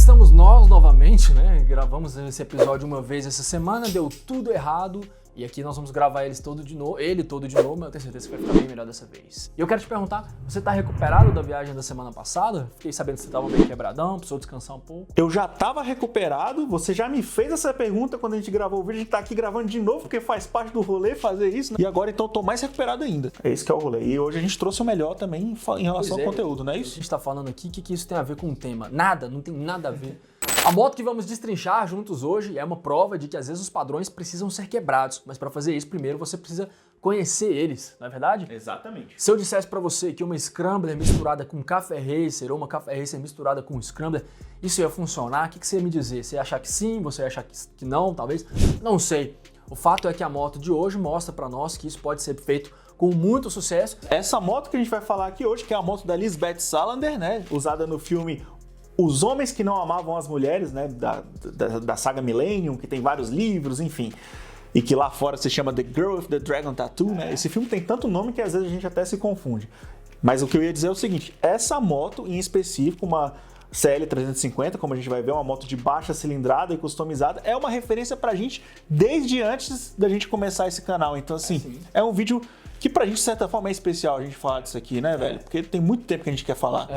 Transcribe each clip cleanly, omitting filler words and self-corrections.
estamos nós novamente, né? Gravamos esse episódio uma vez essa semana, deu tudo errado. E aqui nós vamos gravar ele todo de novo, mas eu tenho certeza que vai ficar bem melhor dessa vez. E eu quero te perguntar, você tá recuperado da viagem da semana passada? Fiquei sabendo que você tava meio quebradão, precisou descansar um pouco. Eu já tava recuperado, você já me fez essa pergunta quando a gente gravou o vídeo, a gente tá aqui gravando de novo, porque faz parte do rolê fazer isso, né? E agora então eu tô mais recuperado ainda. É isso que é o rolê. E hoje a gente trouxe o melhor também em relação ao conteúdo, não é isso? A gente tá falando aqui, o que isso tem a ver com o tema? Nada, não tem nada a ver. A moto que vamos destrinchar juntos hoje é uma prova de que às vezes os padrões precisam ser quebrados, mas para fazer isso primeiro você precisa conhecer eles, não é verdade? Exatamente. Se eu dissesse para você que uma Scrambler misturada com Café Racer ou uma Café Racer misturada com Scrambler, isso ia funcionar, o que você ia me dizer? Você ia achar que sim, você ia achar que não, talvez? Não sei. O fato é que a moto de hoje mostra para nós que isso pode ser feito com muito sucesso. Essa moto que a gente vai falar aqui hoje, que é a moto da Lisbeth Salander, né? Usada no filme Os Homens que Não Amavam as Mulheres, né, da saga Millennium, que tem vários livros, enfim, e que lá fora se chama The Girl with the Dragon Tattoo, né? Esse filme tem tanto nome que às vezes a gente até se confunde. Mas o que eu ia dizer é o seguinte, essa moto em específico, uma CL350, como a gente vai ver, uma moto de baixa cilindrada e customizada, é uma referência pra gente desde antes da gente começar esse canal. Então, assim, é um vídeo que pra gente, de certa forma, é especial a gente falar disso aqui, né, velho? Porque tem muito tempo que a gente quer falar.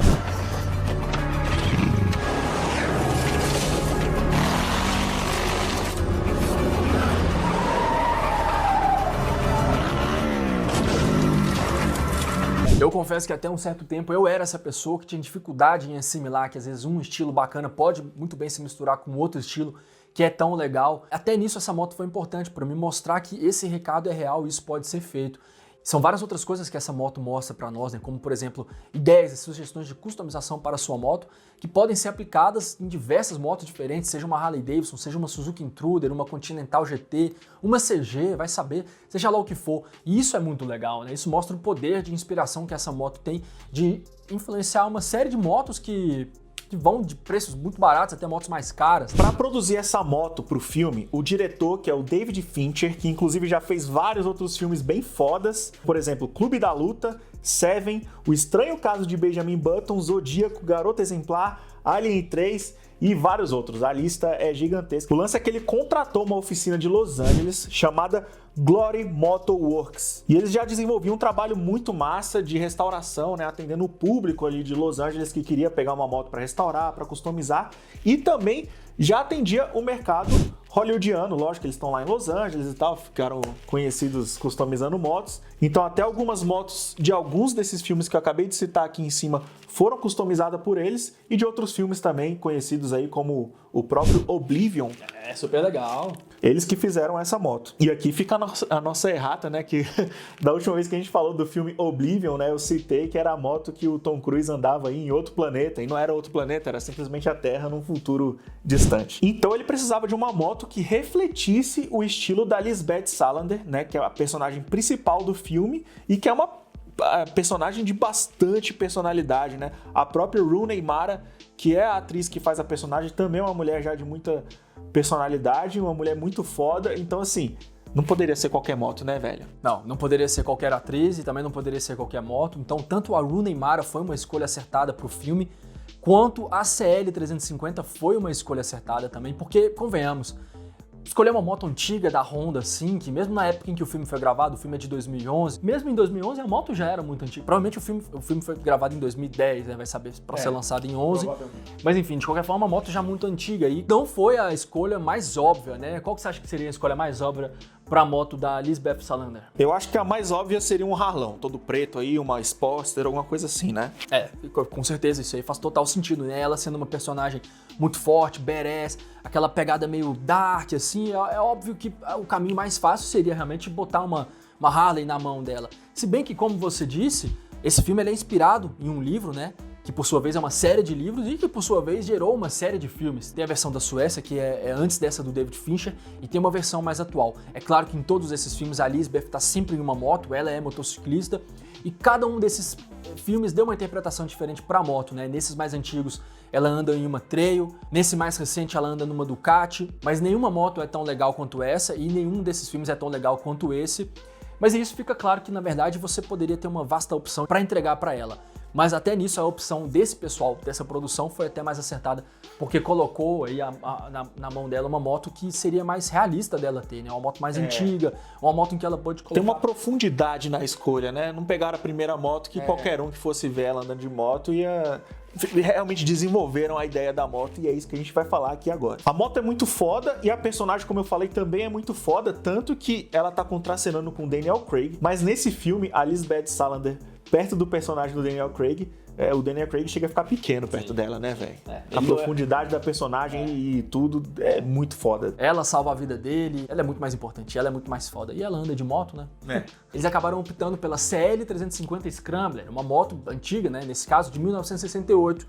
Eu confesso que até um certo tempo eu era essa pessoa que tinha dificuldade em assimilar que às vezes um estilo bacana pode muito bem se misturar com outro estilo que é tão legal. Até nisso essa moto foi importante para me mostrar que esse recado é real e isso pode ser feito. São várias outras coisas que essa moto mostra para nós, né? Como por exemplo, ideias e sugestões de customização para a sua moto que podem ser aplicadas em diversas motos diferentes, seja uma Harley Davidson, seja uma Suzuki Intruder, uma Continental GT, uma CG, vai saber, seja lá o que for. E isso é muito legal, né? Isso mostra o poder de inspiração que essa moto tem de influenciar uma série de motos que vão de preços muito baratos até motos mais caras. Para produzir essa moto pro filme, o diretor, que é o David Fincher, que inclusive já fez vários outros filmes bem fodas, por exemplo, Clube da Luta, Seven, O Estranho Caso de Benjamin Button, Zodíaco, Garota Exemplar, Alien 3 e vários outros. A lista é gigantesca. O lance é que ele contratou uma oficina de Los Angeles chamada Glory Moto Works. E eles já desenvolviam um trabalho muito massa de restauração, né, atendendo o público ali de Los Angeles que queria pegar uma moto para restaurar, para customizar, e também já atendia o mercado hollywoodiano. Lógico que eles estão lá em Los Angeles e tal, ficaram conhecidos customizando motos. Então até algumas motos de alguns desses filmes que eu acabei de citar aqui em cima foram customizadas por eles, e de outros filmes também conhecidos aí como o próprio Oblivion. É super legal. Eles que fizeram essa moto. E aqui fica a nossa errata, né? Que da última vez que a gente falou do filme Oblivion, né? Eu citei que era a moto que o Tom Cruise andava aí em outro planeta. E não era outro planeta, era simplesmente a Terra num futuro distante. Então ele precisava de uma moto que refletisse o estilo da Lisbeth Salander, né? Que é a personagem principal do filme e que é uma personagem de bastante personalidade, né? A própria Rooney Mara, que é a atriz que faz a personagem, também é uma mulher já de muita personalidade, uma mulher muito foda. Então, assim, não poderia ser qualquer moto, né, velho? Não poderia ser qualquer atriz e também não poderia ser qualquer moto. Então, tanto a Rooney Mara foi uma escolha acertada pro filme, quanto a CL350 foi uma escolha acertada também, porque, convenhamos, escolher uma moto antiga da Honda, assim, que mesmo na época em que o filme foi gravado, o filme é de 2011, mesmo em 2011 a moto já era muito antiga. Provavelmente o filme foi gravado em 2010, né, vai saber, para ser lançado em 11. Mas enfim, de qualquer forma, uma moto já muito antiga e não foi a escolha mais óbvia, né? Qual que você acha que seria a escolha mais óbvia para a moto da Lisbeth Salander? Eu acho que a mais óbvia seria um Harlão, todo preto aí, uma Sportster, alguma coisa assim, né? É, com certeza, isso aí faz total sentido, né? Ela sendo uma personagem muito forte, badass, aquela pegada meio dark, assim, é óbvio que o caminho mais fácil seria realmente botar uma Harley na mão dela. Se bem que, como você disse, esse filme ele é inspirado em um livro, né? Que por sua vez é uma série de livros e que por sua vez gerou uma série de filmes. Tem a versão da Suécia, que é antes dessa do David Fincher, e tem uma versão mais atual. É claro que em todos esses filmes a Lisbeth está sempre em uma moto, ela é motociclista, e cada um desses filmes deu uma interpretação diferente para a moto, né? Nesses mais antigos ela anda em uma Trail, nesse mais recente ela anda numa Ducati, mas nenhuma moto é tão legal quanto essa e nenhum desses filmes é tão legal quanto esse. Mas isso fica claro que na verdade você poderia ter uma vasta opção para entregar para ela. Mas até nisso a opção desse pessoal, dessa produção, foi até mais acertada, porque colocou aí na mão dela uma moto que seria mais realista dela ter, né? Uma moto mais antiga, uma moto em que ela pode colocar... Tem uma profundidade na escolha, né? Não pegaram a primeira moto que qualquer um que fosse ver ela andando de moto ia... Realmente desenvolveram a ideia da moto e é isso que a gente vai falar aqui agora. A moto é muito foda e a personagem, como eu falei, também é muito foda, tanto que ela tá contracenando com o Daniel Craig, mas nesse filme, a Lisbeth Salander, perto do personagem do Daniel Craig, o Daniel Craig chega a ficar pequeno perto dela, né, velho? A profundidade da personagem e tudo é muito foda. Ela salva a vida dele, ela é muito mais importante, ela é muito mais foda. E ela anda de moto, né? Eles acabaram optando pela CL350 Scrambler, uma moto antiga, né? Nesse caso, de 1968.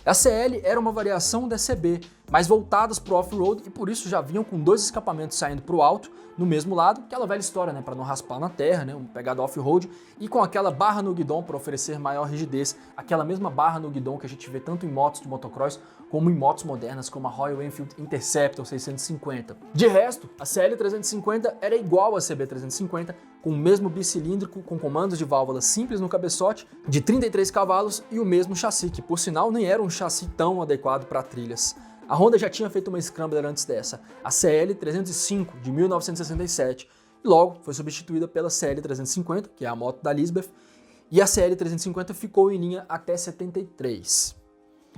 A CL era uma variação da CB, mas voltadas pro off-road e por isso já vinham com 2 escapamentos saindo pro alto, no mesmo lado, aquela velha história, né, para não raspar na terra, né, uma pegada off-road, e com aquela barra no guidão para oferecer maior rigidez, aquela mesma barra no guidão que a gente vê tanto em motos de motocross como em motos modernas como a Royal Enfield Interceptor 650. De resto, a CL350 era igual à CB350, com o mesmo bicilíndrico, com comandos de válvula simples no cabeçote, de 33 cavalos e o mesmo chassi, que por sinal nem era um chassi tão adequado para trilhas. A Honda já tinha feito uma Scrambler antes dessa, a CL305 de 1967, e logo foi substituída pela CL350, que é a moto da Lisbeth, e a CL350 ficou em linha até 73.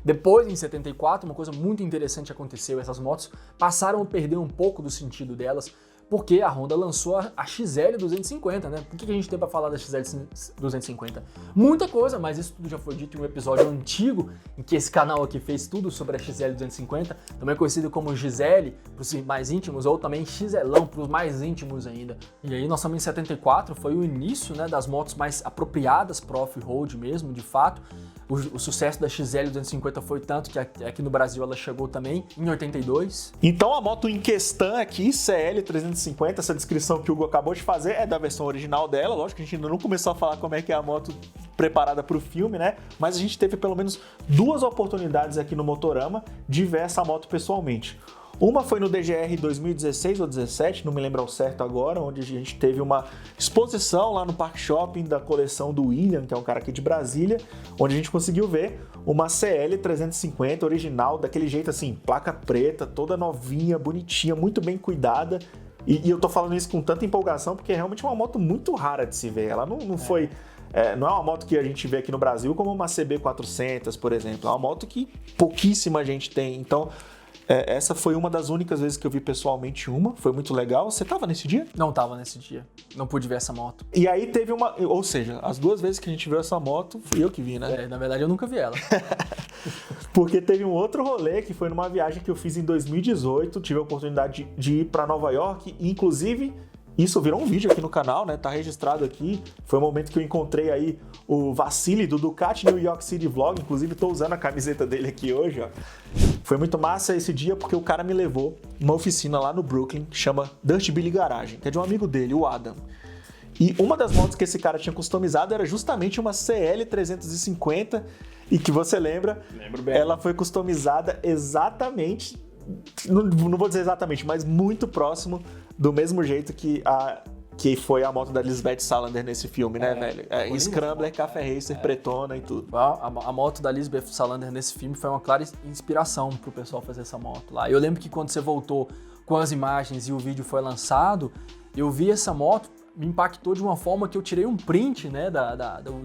Depois, em 74, uma coisa muito interessante aconteceu, essas motos passaram a perder um pouco do sentido delas, porque a Honda lançou a XL250, né? O que a gente tem para falar da XL250? Muita coisa, mas isso tudo já foi dito em um episódio antigo, em que esse canal aqui fez tudo sobre a XL250, também conhecido como Gisele, para os mais íntimos, ou também XLão, para os mais íntimos ainda. E aí nós estamos em 74, foi o início, né, das motos mais apropriadas para off-road mesmo, de fato. O sucesso da XL250 foi tanto que aqui no Brasil ela chegou também em 82. Então a moto em questão aqui, CL350, essa descrição que o Hugo acabou de fazer é da versão original dela. Lógico que a gente ainda não começou a falar como é que é a moto preparada para o filme, né? Mas a gente teve pelo menos 2 oportunidades aqui no Motorama de ver essa moto pessoalmente. Uma foi no DGR 2016 ou 17, não me lembro ao certo agora, onde a gente teve uma exposição lá no Park Shopping da coleção do William, que é um cara aqui de Brasília, onde a gente conseguiu ver uma CL 350 original, daquele jeito assim, placa preta, toda novinha, bonitinha, muito bem cuidada. E eu tô falando isso com tanta empolgação porque é realmente uma moto muito rara de se ver. Ela não foi... não é uma moto que a gente vê aqui no Brasil como uma CB400, por exemplo. É uma moto que pouquíssima gente tem. Então... essa foi uma das únicas vezes que eu vi pessoalmente uma, foi muito legal. Você tava nesse dia? Não tava nesse dia, não pude ver essa moto. E aí teve uma, ou seja, as 2 vezes que a gente viu essa moto, fui eu que vi, né? Na verdade eu nunca vi ela. Porque teve um outro rolê que foi numa viagem que eu fiz em 2018, tive a oportunidade de ir pra Nova York, e inclusive... isso virou um vídeo aqui no canal, né? Tá registrado aqui. Foi o momento que eu encontrei aí o Vassili do Ducati New York City Vlog. Inclusive, tô usando a camiseta dele aqui hoje, ó. Foi muito massa esse dia porque o cara me levou numa oficina lá no Brooklyn, que chama Dirt Billy Garage, que é de um amigo dele, o Adam. E uma das motos que esse cara tinha customizado era justamente uma CL350 e que você lembra, lembro bem. Ela foi customizada exatamente, não vou dizer exatamente, mas muito próximo do mesmo jeito que foi a moto da Lisbeth Salander nesse filme, né, velho? Scrambler, Café Racer, pretona e tudo. A moto da Lisbeth Salander nesse filme foi uma clara inspiração pro pessoal fazer essa moto lá. Eu lembro que quando você voltou com as imagens e o vídeo foi lançado, eu vi essa moto, me impactou de uma forma que eu tirei um print, né,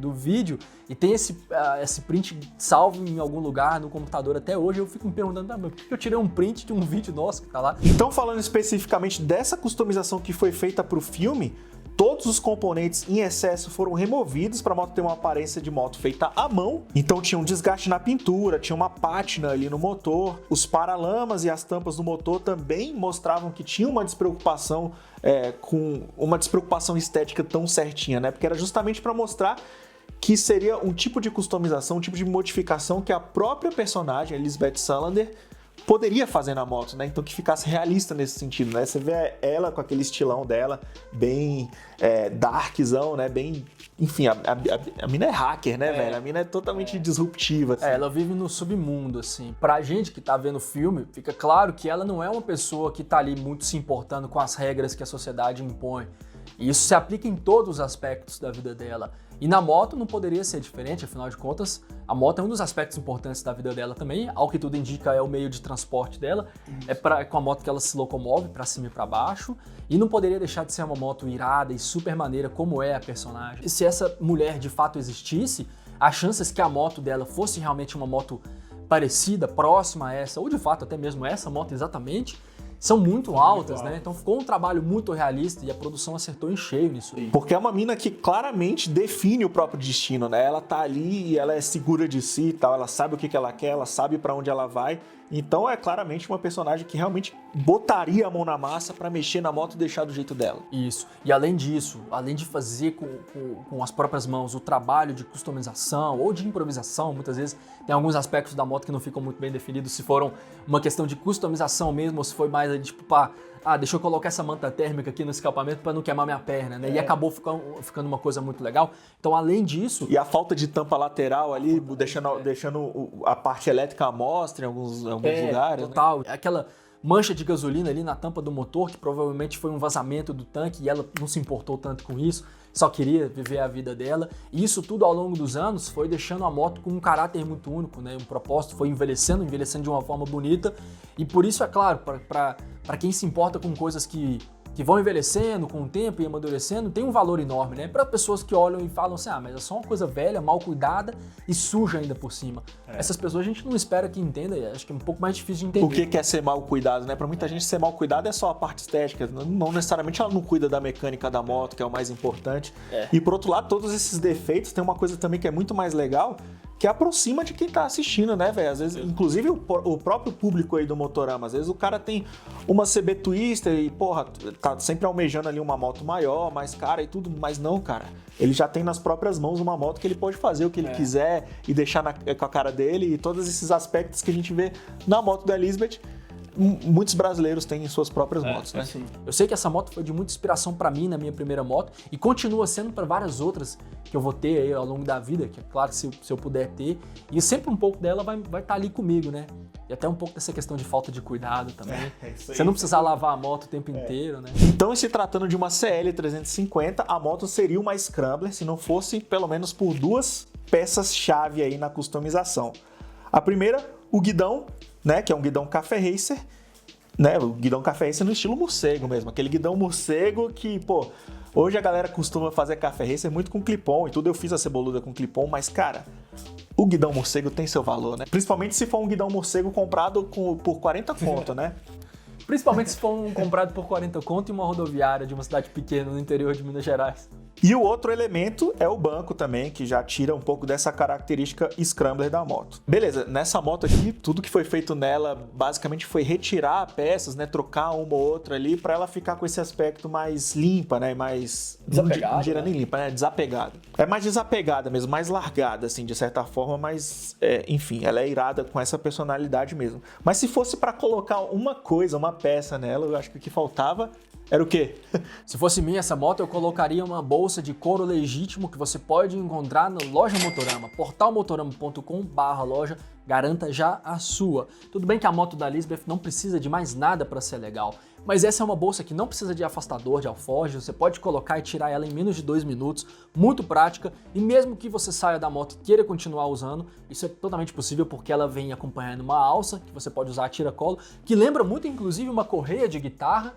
do vídeo, e tem esse print salvo em algum lugar no computador até hoje. Eu fico me perguntando, por que eu tirei um print de um vídeo nosso que tá lá? Então, falando especificamente dessa customização que foi feita pro filme, todos os componentes em excesso foram removidos para a moto ter uma aparência de moto feita à mão. Então tinha um desgaste na pintura, tinha uma pátina ali no motor. Os paralamas e as tampas do motor também mostravam que tinha uma despreocupação com uma despreocupação estética tão certinha, né? Porque era justamente para mostrar que seria um tipo de customização, um tipo de modificação que a própria personagem, a Lisbeth Salander, poderia fazer na moto, né? Então que ficasse realista nesse sentido, né? Você vê ela com aquele estilão dela, bem darkzão, né? Bem... Enfim, a mina é hacker, né, velho? A mina é totalmente disruptiva, assim. Ela vive no submundo, assim. Pra gente que tá vendo o filme, fica claro que ela não é uma pessoa que tá ali muito se importando com as regras que a sociedade impõe. E isso se aplica em todos os aspectos da vida dela. E na moto não poderia ser diferente, afinal de contas, a moto é um dos aspectos importantes da vida dela também, ao que tudo indica é o meio de transporte dela, é com a moto que ela se locomove para cima e para baixo, e não poderia deixar de ser uma moto irada e super maneira como é a personagem. E se essa mulher de fato existisse, as chances que a moto dela fosse realmente uma moto parecida, próxima a essa, ou de fato até mesmo essa moto exatamente, são muito altas, né? Então ficou um trabalho muito realista e a produção acertou em cheio nisso aí. Porque é uma mina que claramente define o próprio destino, né? Ela tá ali e ela é segura de si e tal, ela sabe o que ela quer, ela sabe pra onde ela vai. Então é claramente uma personagem que realmente botaria a mão na massa pra mexer na moto e deixar do jeito dela. Isso. E além disso, além de fazer com as próprias mãos o trabalho de customização ou de improvisação, muitas vezes tem alguns aspectos da moto que não ficam muito bem definidos, se foram uma questão de customização mesmo, ou se foi mais tipo, deixa eu colocar essa manta térmica aqui no escapamento para não queimar minha perna, né? E acabou ficando uma coisa muito legal. Então, além disso... E a falta de tampa lateral ali, deixando a parte elétrica à mostra em alguns lugares. Total. Né? Aquela mancha de gasolina ali na tampa do motor, que provavelmente foi um vazamento do tanque e ela não se importou tanto com isso, só queria viver a vida dela. E isso tudo ao longo dos anos foi deixando a moto com um caráter muito único, né? Um propósito, foi envelhecendo de uma forma bonita. E por isso, é claro, para quem se importa com coisas que vão envelhecendo com o tempo e amadurecendo, tem um valor enorme, né? Para pessoas que olham e falam assim, mas é só uma coisa velha, mal cuidada e suja ainda por cima. Essas pessoas a gente não espera que entenda e acho que é um pouco mais difícil de entender. O que é ser mal cuidado, né? Para muita gente ser mal cuidado é só a parte estética, não necessariamente ela não cuida da mecânica da moto, que é o mais importante. E por outro lado, todos esses defeitos, tem uma coisa também que é muito mais legal, que aproxima de quem tá assistindo, né, velho? Às vezes, inclusive o próprio público aí do Motorama, às vezes o cara tem uma CB Twister e, porra, tá sempre almejando ali uma moto maior, mais cara e tudo, mas não, cara. Ele já tem nas próprias mãos uma moto que ele pode fazer o que ele quiser e deixar com a cara dele, e todos esses aspectos que a gente vê na moto da Elizabeth, muitos brasileiros têm em suas próprias motos, né? Sim. Eu sei que essa moto foi de muita inspiração para mim na minha primeira moto e continua sendo para várias outras que eu vou ter aí ao longo da vida, que é claro, se eu puder ter, e sempre um pouco dela vai estar ali comigo, né? E até um pouco dessa questão de falta de cuidado também. Você não precisar lavar a moto o tempo inteiro, né? Então, se tratando de uma CL 350, a moto seria uma Scrambler se não fosse pelo menos por duas peças-chave aí na customização. A primeira, o guidão, né, que é um guidão Café Racer, né, o guidão Café Racer no estilo morcego mesmo, aquele guidão morcego que, hoje a galera costuma fazer Café Racer muito com clip-on e tudo, eu fiz a ceboluda com clip-on, mas, cara, o guidão morcego tem seu valor, né? Principalmente se for um guidão morcego comprado por 40 conto, né? Principalmente se for um comprado por 40 conto em uma rodoviária de uma cidade pequena no interior de Minas Gerais. E o outro elemento é o banco também, que já tira um pouco dessa característica Scrambler da moto. Beleza, nessa moto aqui, tudo que foi feito nela basicamente foi retirar peças, né, trocar uma ou outra ali para ela ficar com esse aspecto mais limpa, né, mais... Desapegada, não diria nem limpa, né, desapegada. É mais desapegada mesmo, mais largada, assim, de certa forma, mas, enfim, ela é irada com essa personalidade mesmo. Mas se fosse para colocar uma coisa, uma peça nela, eu acho que o que faltava era o quê? Se fosse minha essa moto, eu colocaria uma bolsa de couro legítimo que você pode encontrar na Loja Motorama, portalmotorama.com/loja, garanta já a sua. Tudo bem que a moto da Elizabeth não precisa de mais nada para ser legal, mas essa é uma bolsa que não precisa de afastador, de alforje, você pode colocar e tirar ela em menos de 2 minutos, muito prática, e mesmo que você saia da moto e queira continuar usando, isso é totalmente possível porque ela vem acompanhando uma alça, que você pode usar a tira-colo, que lembra muito inclusive uma correia de guitarra,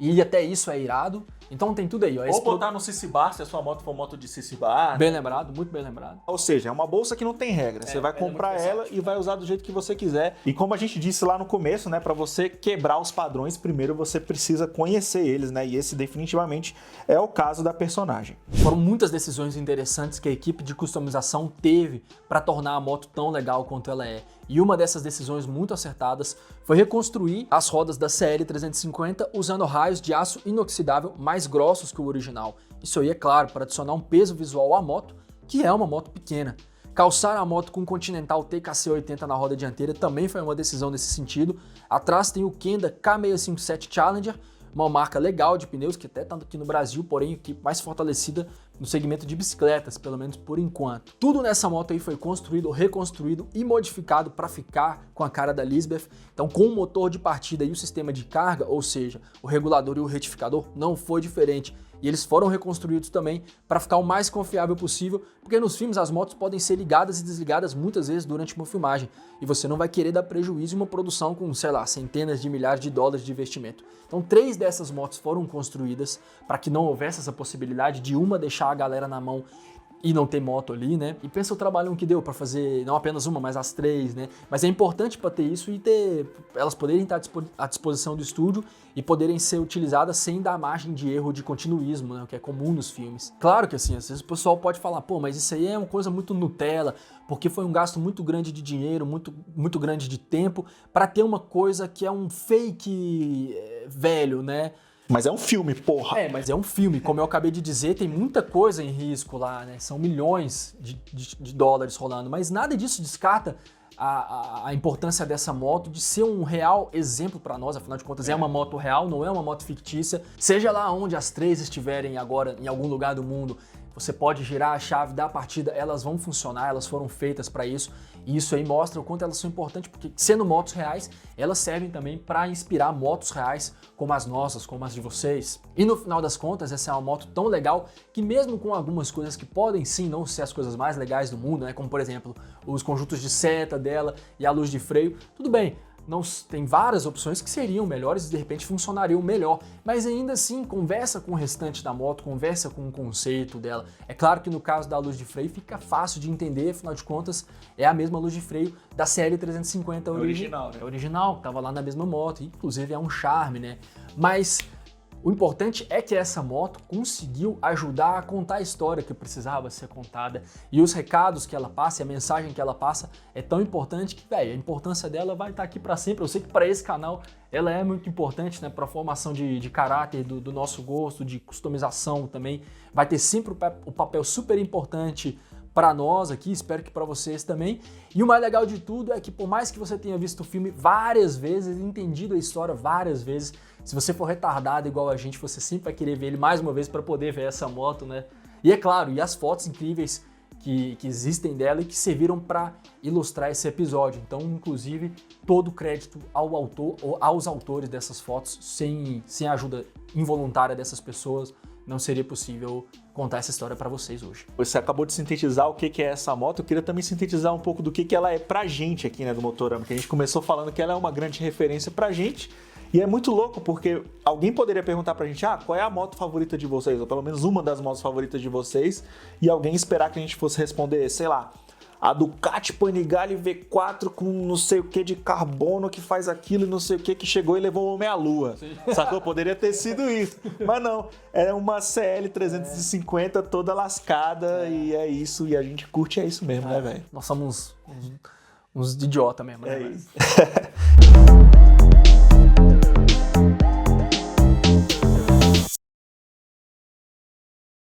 e até isso é irado. Então tem tudo aí. Ó. Ou botar no CC Bar, se a sua moto for moto de CC Bar. Bem lembrado, muito bem lembrado. Ou seja, é uma bolsa que não tem regra. Você vai comprar ela e vai usar do jeito que você quiser. E como a gente disse lá no começo, né, para você quebrar os padrões, primeiro você precisa conhecer eles, né? E esse definitivamente é o caso da personagem. Foram muitas decisões interessantes que a equipe de customização teve para tornar a moto tão legal quanto ela é. E uma dessas decisões muito acertadas foi reconstruir as rodas da CL 350 usando raios de aço inoxidável mais grossos que o original. Isso aí, é claro, para adicionar um peso visual à moto, que é uma moto pequena. Calçar a moto com um Continental TKC80 na roda dianteira também foi uma decisão nesse sentido. Atrás tem o Kenda K657 Challenger, uma marca legal de pneus que até está aqui no Brasil, porém aqui mais fortalecida no segmento de bicicletas, pelo menos por enquanto. Tudo nessa moto aí foi construído, reconstruído e modificado para ficar com a cara da Elizabeth. Então, com o motor de partida e o sistema de carga, ou seja, o regulador e o retificador, não foi diferente. e eles foram reconstruídos também para ficar o mais confiável possível, porque nos filmes as motos podem ser ligadas e desligadas muitas vezes durante uma filmagem, e você não vai querer dar prejuízo em uma produção com, sei lá, centenas de milhares de dólares de investimento. Então 3 dessas motos foram construídas para que não houvesse essa possibilidade de uma deixar a galera na mão e não ter moto ali, né? E pensa o trabalho que deu para fazer, não apenas uma, mas as 3, né? Mas é importante para ter isso e ter elas poderem estar à disposição do estúdio e poderem ser utilizadas sem dar margem de erro de continuismo, né? O que é comum nos filmes. Claro que assim, às vezes o pessoal pode falar, pô, mas isso aí é uma coisa muito Nutella, porque foi um gasto muito grande de dinheiro, muito grande de tempo, para ter uma coisa que é um fake velho, né? Mas é um filme, porra. Mas é um filme, como eu acabei de dizer, tem muita coisa em risco lá, né? São milhões de dólares rolando, mas nada disso descarta a importância dessa moto de ser um real exemplo para nós, afinal de contas é uma moto real, não é uma moto fictícia. Seja lá onde as 3 estiverem agora, em algum lugar do mundo, você pode girar a chave da partida, elas vão funcionar, elas foram feitas para isso, e isso aí mostra o quanto elas são importantes, porque sendo motos reais, elas servem também para inspirar motos reais como as nossas, como as de vocês. E no final das contas, essa é uma moto tão legal que mesmo com algumas coisas que podem sim não ser as coisas mais legais do mundo, né, como por exemplo, os conjuntos de seta dela e a luz de freio, tudo bem. Não, tem várias opções que seriam melhores e de repente funcionariam melhor, mas ainda assim conversa com o restante da moto, conversa com o conceito dela. É claro que no caso da luz de freio fica fácil de entender, afinal de contas é a mesma luz de freio da série 350 original, né? É original, tava lá na mesma moto, inclusive é um charme, né? Mas o importante é que essa moto conseguiu ajudar a contar a história que precisava ser contada, e os recados que ela passa e a mensagem que ela passa é tão importante que, velho, a importância dela vai estar aqui para sempre. Eu sei que para esse canal ela é muito importante, né, para a formação de caráter do nosso gosto, de customização também. Vai ter sempre o papel super importante para nós aqui, espero que para vocês também. E o mais legal de tudo é que por mais que você tenha visto o filme várias vezes, entendido a história várias vezes, se você for retardado igual a gente, você sempre vai querer ver ele mais uma vez para poder ver essa moto, né? E é claro, e as fotos incríveis que existem dela e que serviram para ilustrar esse episódio. Então, inclusive, todo o crédito ao autor ou aos autores dessas fotos, sem a ajuda involuntária dessas pessoas, não seria possível contar essa história para vocês hoje. Você acabou de sintetizar o que é essa moto, eu queria também sintetizar um pouco do que ela é pra gente aqui, né, do Motorama, que a gente começou falando que ela é uma grande referência pra gente, e é muito louco porque alguém poderia perguntar pra gente, qual é a moto favorita de vocês, ou pelo menos uma das motos favoritas de vocês, e alguém esperar que a gente fosse responder, sei lá, a Ducati Panigale V4 com não sei o que de carbono que faz aquilo e não sei o que chegou e levou o homem à lua. Sim. Sacou? Poderia ter sido isso. Mas não, é uma CL 350 toda lascada e é isso. E a gente curte, é isso mesmo, né, velho? Nós somos uns idiota mesmo, né? É isso.